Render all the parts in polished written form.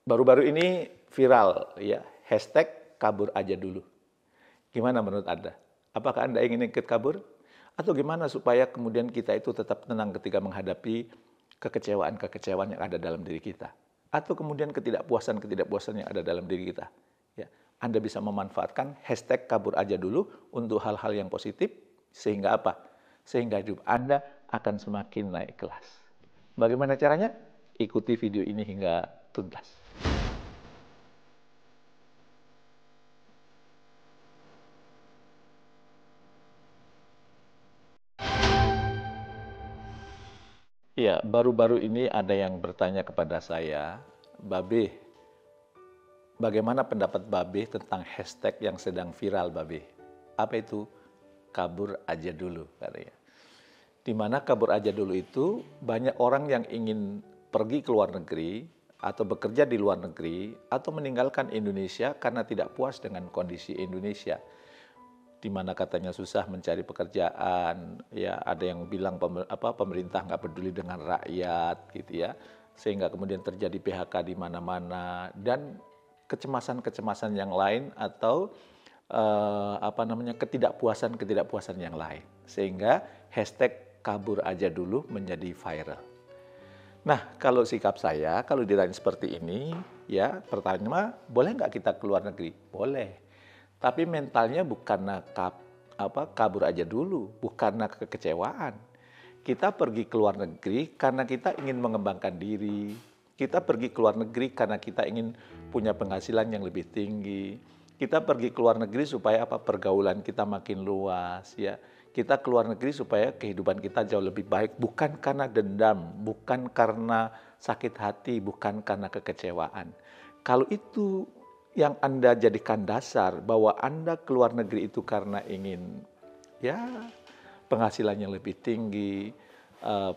Baru-baru ini viral ya, hashtag kabur aja dulu. Gimana menurut Anda? Apakah Anda ingin ikut kabur? Atau gimana supaya kemudian kita itu tetap tenang ketika menghadapi kekecewaan-kekecewaan yang ada dalam diri kita? Atau kemudian ketidakpuasan-ketidakpuasan yang ada dalam diri kita? Ya, Anda bisa memanfaatkan hashtag kabur aja dulu untuk hal-hal yang positif, sehingga apa? Sehingga hidup Anda akan semakin naik kelas. Bagaimana caranya? Ikuti video ini hingga tuntas. Ya, baru-baru ini ada yang bertanya kepada saya, Babe, bagaimana pendapat Babe tentang hashtag yang sedang viral, Babe? Apa itu? Kabur aja dulu, katanya. Di mana kabur aja dulu itu banyak orang yang ingin pergi ke luar negeri atau bekerja di luar negeri atau meninggalkan Indonesia karena tidak puas dengan kondisi Indonesia, di mana katanya susah mencari pekerjaan, ya ada yang bilang pemerintah nggak peduli dengan rakyat gitu ya, sehingga kemudian terjadi PHK di mana-mana dan kecemasan-kecemasan yang lain atau ketidakpuasan yang lain, sehingga hashtag kabur aja dulu menjadi viral. Nah, kalau sikap saya, kalau ditanya seperti ini, ya pertanyaan, boleh nggak kita keluar negeri? Boleh. Tapi mentalnya bukan kabur aja dulu, bukan kekecewaan. Kita pergi ke luar negeri karena kita ingin mengembangkan diri. Kita pergi ke luar negeri karena kita ingin punya penghasilan yang lebih tinggi. Kita pergi ke luar negeri supaya pergaulan kita makin luas ya. Kita ke luar negeri supaya kehidupan kita jauh lebih baik, bukan karena dendam, bukan karena sakit hati, bukan karena kekecewaan. Kalau itu yang Anda jadikan dasar bahwa Anda ke luar negeri itu karena ingin ya penghasilan yang lebih tinggi,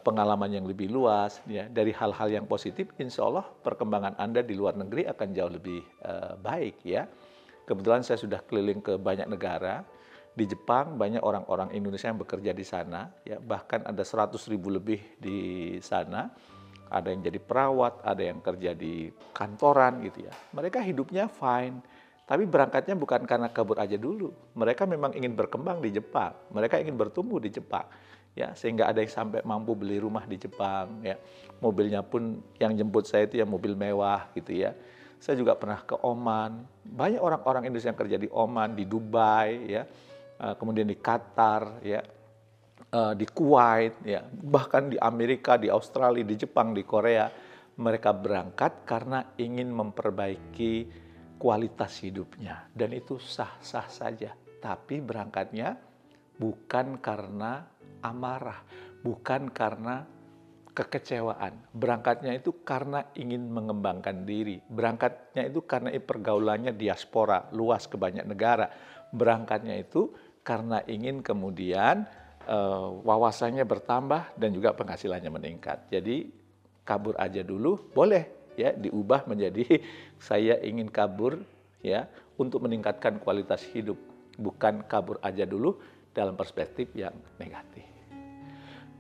pengalaman yang lebih luas, ya dari hal-hal yang positif, insya Allah perkembangan Anda di luar negeri akan jauh lebih baik ya. Kebetulan saya sudah keliling ke banyak negara. Di Jepang banyak orang-orang Indonesia yang bekerja di sana, ya bahkan ada 100.000 lebih di sana. Ada yang jadi perawat, ada yang kerja di kantoran gitu ya. Mereka hidupnya fine, tapi berangkatnya bukan karena kabur aja dulu. Mereka memang ingin berkembang di Jepang, mereka ingin bertumbuh di Jepang, ya sehingga ada yang sampai mampu beli rumah di Jepang, ya mobilnya pun yang jemput saya itu ya mobil mewah gitu ya. Saya juga pernah ke Oman, banyak orang-orang Indonesia yang kerja di Oman, di Dubai, ya, kemudian di Qatar, ya, di Kuwait, ya, bahkan di Amerika, di Australia, di Jepang, di Korea, mereka berangkat karena ingin memperbaiki kualitas hidupnya, dan itu sah-sah saja. Tapi berangkatnya bukan karena amarah, bukan karena kekecewaan. Berangkatnya itu karena ingin mengembangkan diri. Berangkatnya itu karena pergaulannya diaspora, luas ke banyak negara. Berangkatnya itu karena ingin kemudian wawasannya bertambah dan juga penghasilannya meningkat. Jadi kabur aja dulu boleh ya, diubah menjadi saya ingin kabur ya untuk meningkatkan kualitas hidup, bukan kabur aja dulu dalam perspektif yang negatif.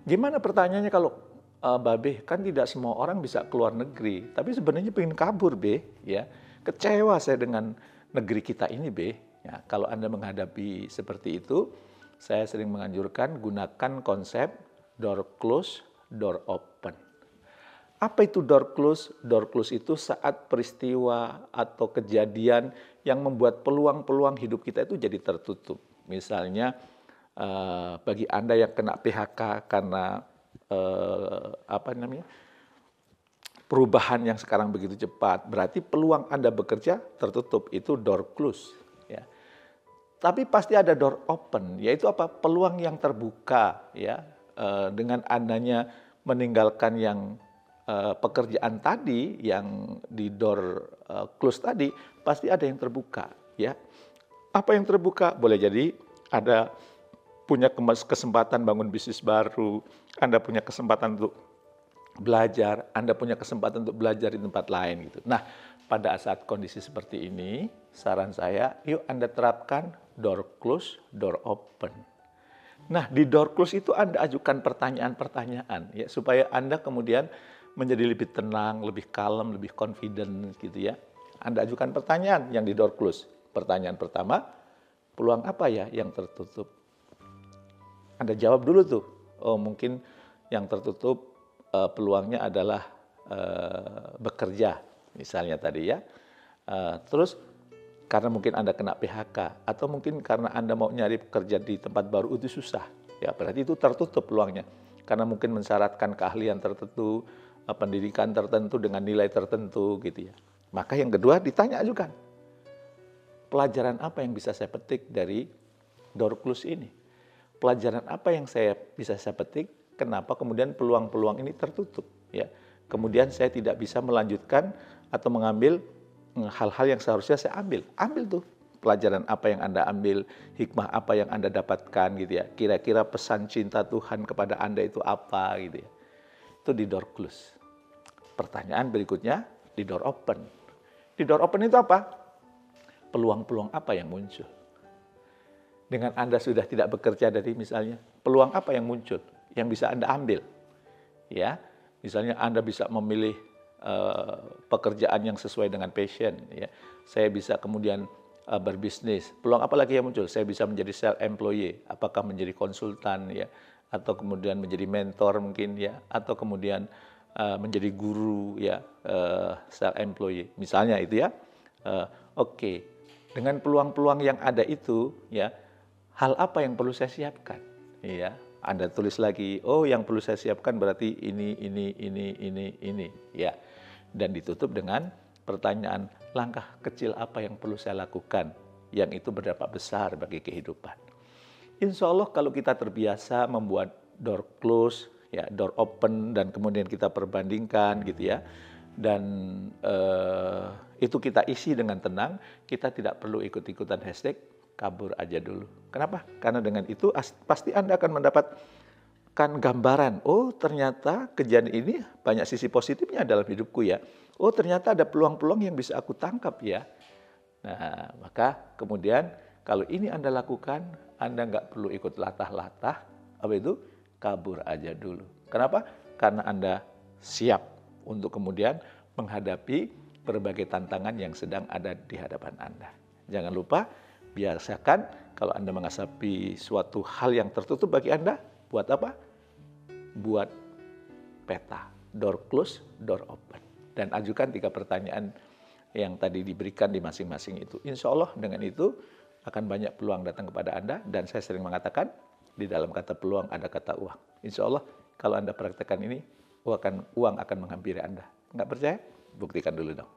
Gimana pertanyaannya kalau Babe, kan tidak semua orang bisa keluar negeri, tapi sebenarnya pengen kabur, Be, ya. Kecewa saya dengan negeri kita ini, Be. Ya, kalau Anda menghadapi seperti itu, saya sering menganjurkan gunakan konsep door close, door open. Apa itu door close? Door close itu saat peristiwa atau kejadian yang membuat peluang-peluang hidup kita itu jadi tertutup. Misalnya bagi Anda yang kena PHK karena perubahan yang sekarang begitu cepat, berarti peluang Anda bekerja tertutup, itu door close ya. Tapi pasti ada door open, yaitu peluang yang terbuka ya, dengan adanya meninggalkan yang pekerjaan tadi yang di door close tadi, pasti ada yang terbuka ya. Apa yang terbuka? Boleh jadi ada punya kesempatan bangun bisnis baru, Anda punya kesempatan untuk belajar, Anda punya kesempatan untuk belajar di tempat lain gitu. Nah, pada saat kondisi seperti ini, saran saya, yuk Anda terapkan door close, door open. Nah, di door close itu Anda ajukan pertanyaan-pertanyaan ya, supaya Anda kemudian menjadi lebih tenang, lebih kalem, lebih confident gitu ya. Anda ajukan pertanyaan yang di door close. Pertanyaan pertama, peluang apa ya yang tertutup? Anda jawab dulu tuh. Oh, mungkin yang tertutup peluangnya adalah bekerja, misalnya tadi ya. Terus karena mungkin Anda kena PHK, atau mungkin karena Anda mau nyari pekerja di tempat baru itu susah. Ya, berarti itu tertutup peluangnya. Karena mungkin mensyaratkan keahlian tertentu, pendidikan tertentu dengan nilai tertentu gitu ya. Maka yang kedua ditanya ajukan. Pelajaran apa yang bisa saya petik dari door close ini? Pelajaran apa yang bisa saya petik? Kenapa kemudian peluang-peluang ini tertutup? Ya, kemudian saya tidak bisa melanjutkan atau mengambil hal-hal yang seharusnya saya ambil. Ambil tuh pelajaran apa yang Anda ambil, hikmah apa yang Anda dapatkan gitu ya. Kira-kira pesan cinta Tuhan kepada Anda itu apa gitu ya. Itu di door close. Pertanyaan berikutnya di door open. Di door open itu apa? Peluang-peluang apa yang muncul? Dengan Anda sudah tidak bekerja dari misalnya, peluang apa yang muncul yang bisa Anda ambil? Ya, misalnya Anda bisa memilih pekerjaan yang sesuai dengan passion. Ya, saya bisa kemudian berbisnis. Peluang apa lagi yang muncul? Saya bisa menjadi self employee. Apakah menjadi konsultan ya, atau kemudian menjadi mentor mungkin ya, atau kemudian menjadi guru ya, self employee. Misalnya itu ya. Oke. Dengan peluang-peluang yang ada itu, ya, hal apa yang perlu saya siapkan? Ya, Anda tulis lagi. Oh, yang perlu saya siapkan berarti ini, ya. Dan ditutup dengan pertanyaan, langkah kecil apa yang perlu saya lakukan, yang itu berdampak besar bagi kehidupan. Insya Allah kalau kita terbiasa membuat door close, ya, door open, dan kemudian kita perbandingkan gitu ya. Dan itu kita isi dengan tenang, kita tidak perlu ikut-ikutan hashtag, kabur aja dulu. Kenapa? Karena dengan itu pasti Anda akan mendapatkan gambaran, oh ternyata kejadian ini banyak sisi positifnya dalam hidupku ya. Oh ternyata ada peluang-peluang yang bisa aku tangkap ya. Nah, maka kemudian kalau ini Anda lakukan, Anda nggak perlu ikut latah-latah, apa itu? Kabur aja dulu. Kenapa? Karena Anda siap untuk kemudian menghadapi berbagai tantangan yang sedang ada di hadapan Anda. Jangan lupa, biasakan kalau Anda menghadapi suatu hal yang tertutup bagi Anda, buat apa? Buat peta, door close, door open. Dan ajukan 3 pertanyaan yang tadi diberikan di masing-masing itu. Insya Allah dengan itu akan banyak peluang datang kepada Anda. Dan saya sering mengatakan, di dalam kata peluang ada kata uang. Insya Allah kalau Anda praktekkan ini, uang akan menghampiri Anda. Nggak percaya? Buktikan dulu dong.